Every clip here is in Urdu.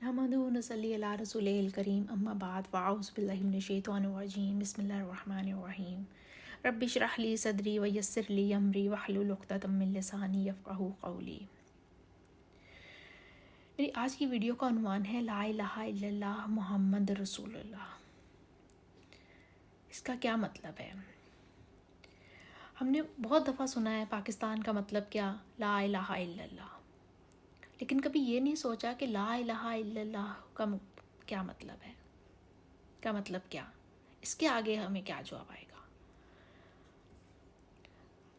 نحمدہ و نصلی علی رسولہ الکریم اما بعد فاعوذ باللہ من الشیطان الرجیم بسم اللہ الرحمن الرحیم رب اشرح لی صدری ویسر لی امری واحلل عقدۃ من لسانی یفقہوا قولی۔ میری آج کی ویڈیو کا عنوان ہے لا الہ الا اللہ محمد رسول اللہ۔ اس کا کیا مطلب ہے؟ ہم نے بہت دفعہ سنا ہے پاکستان کا مطلب کیا، لا الہ الا اللہ، لیکن کبھی یہ نہیں سوچا کہ لا الہ الا اللہ کا کیا مطلب ہے، کا مطلب کیا، اس کے آگے ہمیں کیا جواب آئے گا۔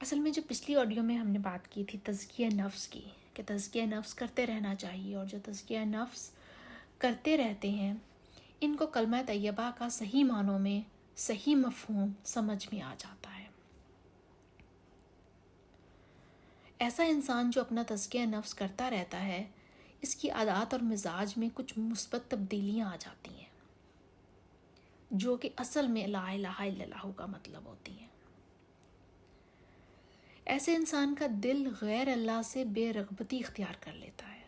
اصل میں جو پچھلی آڈیو میں ہم نے بات کی تھی تزکیہ نفس کی، کہ تزکیہ نفس کرتے رہنا چاہیے، اور جو تزکیہ نفس کرتے رہتے ہیں ان کو کلمہ طیبہ کا صحیح معنوں میں صحیح مفہوم سمجھ میں آ جاتا ہے۔ ایسا انسان جو اپنا تزکیہ نفس کرتا رہتا ہے، اس کی عادات اور مزاج میں کچھ مثبت تبدیلیاں آ جاتی ہیں جو کہ اصل میں لا الہ الا اللہ کا مطلب ہوتی ہیں۔ ایسے انسان کا دل غیر اللہ سے بے رغبتی اختیار کر لیتا ہے،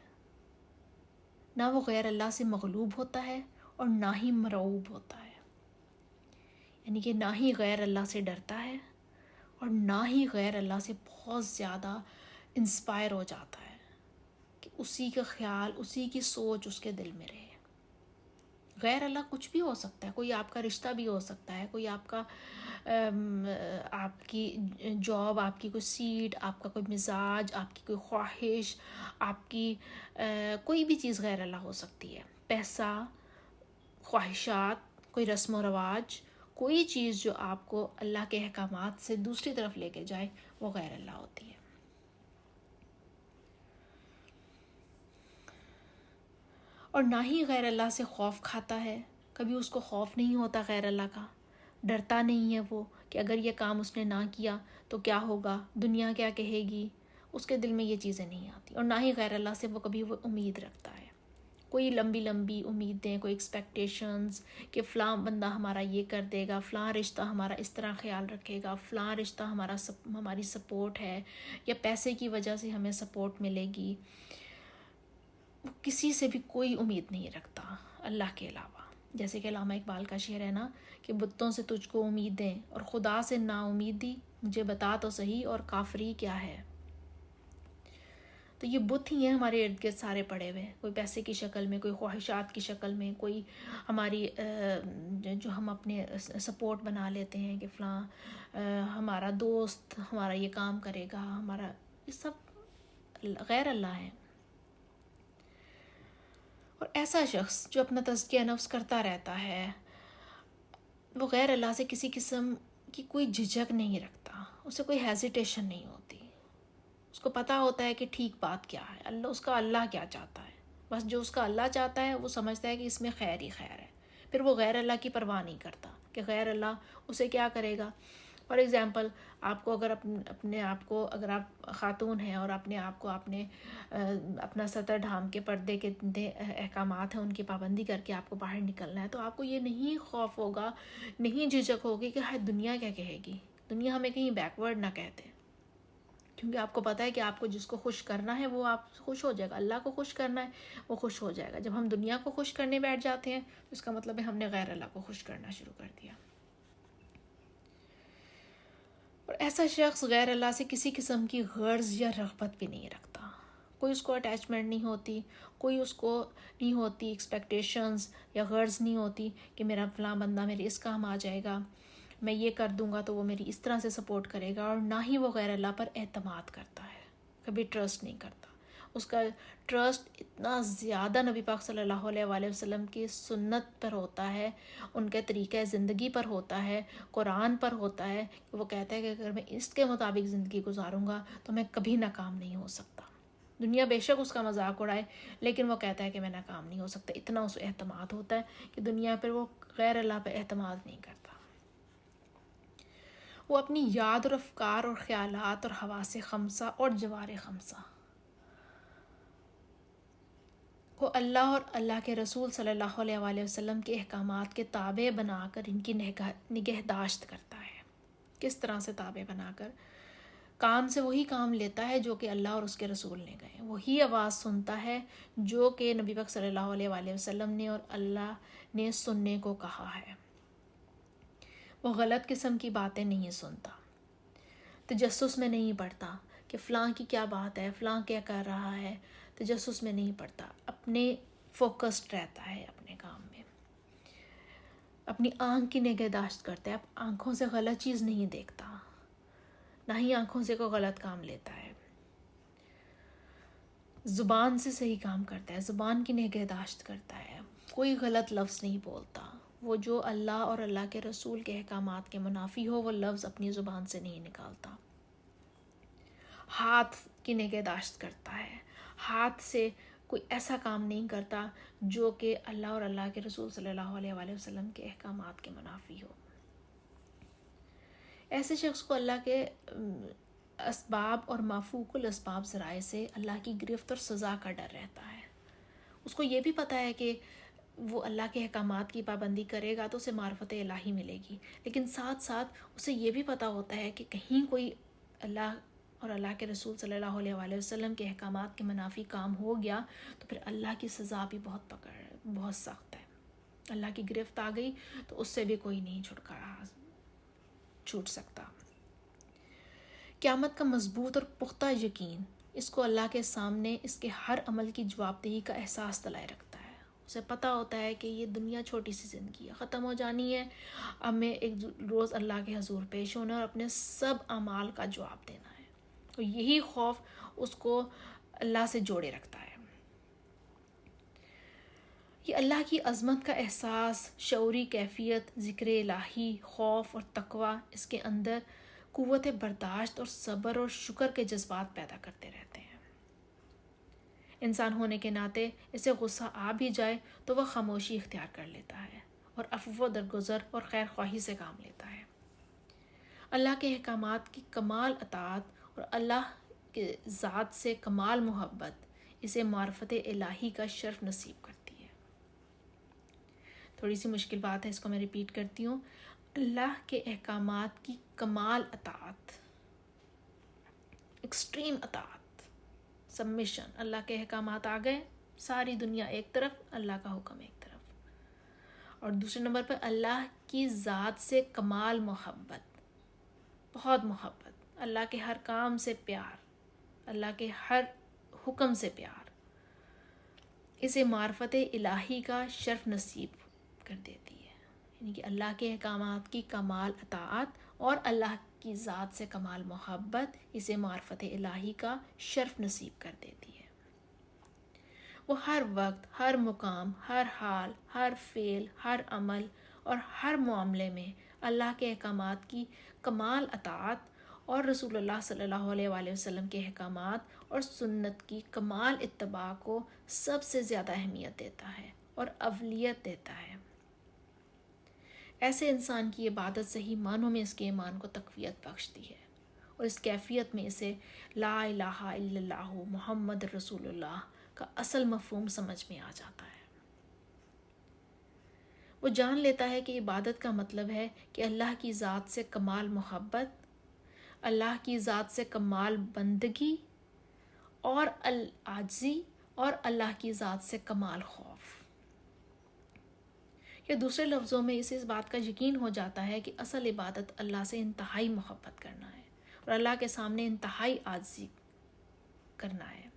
نہ وہ غیر اللہ سے مغلوب ہوتا ہے اور نہ ہی مرعوب ہوتا ہے، یعنی کہ نہ ہی غیر اللہ سے ڈرتا ہے اور نہ ہی غیر اللہ سے بہت زیادہ انسپائر ہو جاتا ہے کہ اسی کا خیال، اسی کی سوچ اس کے دل میں رہے۔ غیر اللہ کچھ بھی ہو سکتا ہے، کوئی آپ کا رشتہ بھی ہو سکتا ہے، کوئی آپ کا آپ کی جاب، آپ کی کوئی سیٹ، آپ کا کوئی مزاج، آپ کی کوئی خواہش، آپ کی کوئی بھی چیز غیر اللہ ہو سکتی ہے، پیسہ، خواہشات، کوئی رسم و رواج، کوئی چیز جو آپ کو اللہ کے احکامات سے دوسری طرف لے کے جائے وہ غیر اللہ ہوتی ہے۔ اور نہ ہی غیر اللہ سے خوف کھاتا ہے، کبھی اس کو خوف نہیں ہوتا غیر اللہ کا، ڈرتا نہیں ہے وہ کہ اگر یہ کام اس نے نہ کیا تو کیا ہوگا، دنیا کیا کہے گی، اس کے دل میں یہ چیزیں نہیں آتی۔ اور نہ ہی غیر اللہ سے وہ کبھی وہ امید رکھتا ہے، کوئی لمبی لمبی امیدیں، کوئی ایکسپیکٹیشنز کہ فلاں بندہ ہمارا یہ کر دے گا، فلاں رشتہ ہمارا اس طرح خیال رکھے گا، فلاں رشتہ ہماری سپورٹ ہے، یا پیسے کی وجہ سے ہمیں سپورٹ ملے گی۔ وہ کسی سے بھی کوئی امید نہیں رکھتا اللہ کے علاوہ۔ جیسے کہ علامہ اقبال کا شعر ہے نا کہ بتوں سے تجھ کو امیدیں اور خدا سے نا امیدی، مجھے بتا تو صحیح اور کافری کیا ہے۔ تو یہ بت ہی ہیں ہمارے ارد گرد سارے پڑے ہوئے، کوئی پیسے کی شکل میں، کوئی خواہشات کی شکل میں، کوئی ہماری جو ہم اپنے سپورٹ بنا لیتے ہیں کہ فلاں ہمارا دوست ہمارا یہ کام کرے گا، ہمارا، یہ سب غیر اللہ ہے۔ اور ایسا شخص جو اپنا تزکیہ نفس کرتا رہتا ہے وہ غیر اللہ سے کسی قسم کی کوئی جھجک نہیں رکھتا، اسے کوئی ہیزیٹیشن نہیں ہوتی، اس کو پتہ ہوتا ہے کہ ٹھیک بات کیا ہے، اس کا اللہ کیا چاہتا ہے، بس جو اس کا اللہ چاہتا ہے وہ سمجھتا ہے کہ اس میں خیر ہی خیر ہے، پھر وہ غیر اللہ کی پرواہ نہیں کرتا کہ غیر اللہ اسے کیا کرے گا۔ فار ایگزامپل، آپ کو اگر اپنے آپ کو، اگر آپ خاتون ہیں اور اپنے آپ کو اپنا سطر ڈھانپ کے پردے کے احکامات ہیں ان کی پابندی کر کے آپ کو باہر نکلنا ہے، تو آپ کو یہ نہیں خوف ہوگا، نہیں جھجک ہوگی کہ ہائے دنیا کیا کہے گی، دنیا ہمیں کہیں بیکورڈ نہ کہتے، کیونکہ آپ کو پتہ ہے کہ آپ کو جس کو خوش کرنا ہے وہ آپ خوش ہو جائے گا، اللہ کو خوش کرنا ہے وہ خوش ہو جائے گا۔ جب ہم دنیا کو خوش کرنے بیٹھ جاتے ہیں تو اس کا مطلب ہے ہم نے غیر اللہ کو خوش کرنا شروع کر دیا۔ اور ایسا شخص غیر اللہ سے کسی قسم کی غرض یا رغبت بھی نہیں رکھتا، کوئی اس کو اٹیچمنٹ نہیں ہوتی، کوئی اس کو نہیں ہوتی ایکسپیکٹیشنز یا غرض نہیں ہوتی کہ میرا فلاں بندہ میرے اس کام آ جائے گا، میں یہ کر دوں گا تو وہ میری اس طرح سے سپورٹ کرے گا۔ اور نہ ہی وہ غیر اللہ پر اعتماد کرتا ہے، کبھی ٹرسٹ نہیں کرتا، اس کا ٹرسٹ اتنا زیادہ نبی پاک صلی اللہ علیہ وآلہ وسلم کی سنت پر ہوتا ہے، ان کے طریقہ زندگی پر ہوتا ہے، قرآن پر ہوتا ہے، کہ وہ کہتا ہے کہ اگر میں اس کے مطابق زندگی گزاروں گا تو میں کبھی ناکام نہیں ہو سکتا۔ دنیا بے شک اس کا مذاق اڑائے لیکن وہ کہتا ہے کہ میں ناکام نہیں ہو سکتا، اتنا اس کو اعتماد ہوتا ہے کہ دنیا پر وہ غیر اللہ پہ اعتماد نہیں کرتا۔ وہ اپنی یاد اور افکار اور خیالات اور حواس خمسہ اور جوارح خمسہ کو اللہ اور اللہ کے رسول صلی اللہ علیہ وآلہ وسلم کے احکامات کے تابع بنا کر ان کی نگہداشت کرتا ہے۔ کس طرح سے تابع بنا کر؟ کان سے وہی کام لیتا ہے جو کہ اللہ اور اس کے رسول نے کہے، وہی آواز سنتا ہے جو کہ نبی پاک صلی اللہ علیہ وآلہ وسلم نے اور اللہ نے سننے کو کہا ہے۔ وہ غلط قسم کی باتیں نہیں سنتا، تجسس میں نہیں پڑتا کہ فلاں کی کیا بات ہے، فلاں کیا کر رہا ہے، تجسس میں نہیں پڑتا، اپنے فوکسڈ رہتا ہے اپنے کام میں، اپنی آنکھ کی نگہداشت کرتا ہے، آنکھوں سے غلط چیز نہیں دیکھتا، نہ ہی آنکھوں سے کوئی غلط کام لیتا ہے، زبان سے صحیح کام کرتا ہے، زبان کی نگہداشت کرتا ہے، کوئی غلط لفظ نہیں بولتا، وہ جو اللہ اور اللہ کے رسول کے احکامات کے منافی ہو وہ لفظ اپنی زبان سے نہیں نکالتا، ہاتھ کی نگہداشت کرتا ہے، ہاتھ سے کوئی ایسا کام نہیں کرتا جو کہ اللہ اور اللہ کے رسول صلی اللہ علیہ وآلہ وسلم کے احکامات کے منافی ہو۔ ایسے شخص کو اللہ کے اسباب اور مافوق الاسباب ذرائع سے اللہ کی گرفت اور سزا کا ڈر رہتا ہے۔ اس کو یہ بھی پتہ ہے کہ وہ اللہ کے احکامات کی پابندی کرے گا تو اسے معرفت الہی ملے گی، لیکن ساتھ ساتھ اسے یہ بھی پتہ ہوتا ہے کہ کہیں کوئی اللہ اور اللہ کے رسول صلی اللہ علیہ وآلہ وسلم کے احکامات کے منافی کام ہو گیا تو پھر اللہ کی سزا بھی بہت سخت ہے، اللہ کی گرفت آ گئی تو اس سے بھی کوئی نہیں چھوٹ سکتا۔ قیامت کا مضبوط اور پختہ یقین اس کو اللہ کے سامنے اس کے ہر عمل کی جواب دہی کا احساس دلائے رکھتا ہے۔ اسے پتہ ہوتا ہے کہ یہ دنیا چھوٹی سی زندگی ہے، ختم ہو جانی ہے، اب میں ایک روز اللہ کے حضور پیش ہونا اور اپنے سب اعمال کا جواب دینا ہے، تو یہی خوف اس کو اللہ سے جوڑے رکھتا ہے۔ یہ اللہ کی عظمت کا احساس، شعوری کیفیت، ذکر الہی، خوف اور تقوی اس کے اندر قوت برداشت اور صبر اور شکر کے جذبات پیدا کرتے رہتے ہیں۔ انسان ہونے کے ناطے اسے غصہ آ بھی جائے تو وہ خاموشی اختیار کر لیتا ہے اور عفو و درگزر اور خیر خواہی سے کام لیتا ہے۔ اللہ کے احکامات کی کمال اطاعت اور اللہ کے ذات سے کمال محبت اسے معرفت الہی کا شرف نصیب کرتی ہے۔ تھوڑی سی مشکل بات ہے، اس کو میں ریپیٹ کرتی ہوں۔ اللہ کے احکامات کی کمال اطاعت، ایکسٹریم اطاعت، سبمیشن، اللہ کے احکامات آ گئے، ساری دنیا ایک طرف، اللہ کا حکم ایک طرف، اور دوسرے نمبر پر اللہ کی ذات سے کمال محبت، بہت محبت، اللہ کے ہر کام سے پیار، اللہ کے ہر حکم سے پیار، اسے معرفت الہی کا شرف نصیب کر دیتی ہے، یعنی کہ اللہ کے احکامات کی کمال اطاعت اور اللہ کی ذات سے کمال محبت اسے معرفت الہی کا شرف نصیب کر دیتی ہے۔ وہ ہر وقت، ہر مقام، ہر حال، ہر فعل، ہر عمل اور ہر معاملے میں اللہ کے احکامات کی کمال اطاعت اور رسول اللہ صلی اللہ علیہ وآلہ وسلم کے احکامات اور سنت کی کمال اتباع کو سب سے زیادہ اہمیت دیتا ہے اور اولیت دیتا ہے۔ ایسے انسان کی عبادت صحیح معنوں میں اس کے ایمان کو تقویت بخشتی ہے اور اس کیفیت میں اسے لا الہ الا اللہ محمد رسول اللہ کا اصل مفہوم سمجھ میں آ جاتا ہے۔ وہ جان لیتا ہے کہ عبادت کا مطلب ہے کہ اللہ کی ذات سے کمال محبت، اللہ کی ذات سے کمال بندگی اور العاجزی اور اللہ کی ذات سے کمال خوف۔ یا دوسرے لفظوں میں اسے اس بات کا یقین ہو جاتا ہے کہ اصل عبادت اللہ سے انتہائی محبت کرنا ہے اور اللہ کے سامنے انتہائی عاجزی کرنا ہے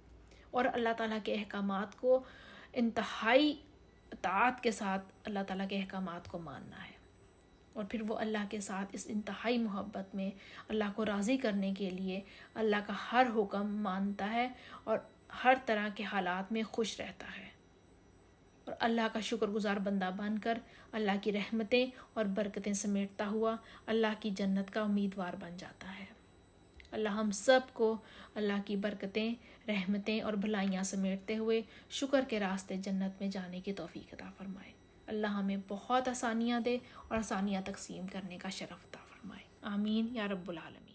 اور اللہ تعالیٰ کے احکامات کو انتہائی اطاعت کے ساتھ اللہ تعالیٰ کے احکامات کو ماننا ہے، اور پھر وہ اللہ کے ساتھ اس انتہائی محبت میں اللہ کو راضی کرنے کے لیے اللہ کا ہر حکم مانتا ہے اور ہر طرح کے حالات میں خوش رہتا ہے اور اللہ کا شکر گزار بندہ بن کر اللہ کی رحمتیں اور برکتیں سمیٹتا ہوا اللہ کی جنت کا امیدوار بن جاتا ہے۔ اللہ ہم سب کو اللہ کی برکتیں، رحمتیں اور بھلائیاں سمیٹتے ہوئے شکر کے راستے جنت میں جانے کی توفیق عطا فرمائے۔ اللہ ہمیں بہت آسانیاں دے اور آسانیاں تقسیم کرنے کا شرف عطا فرمائے۔ آمین یا رب العالمین۔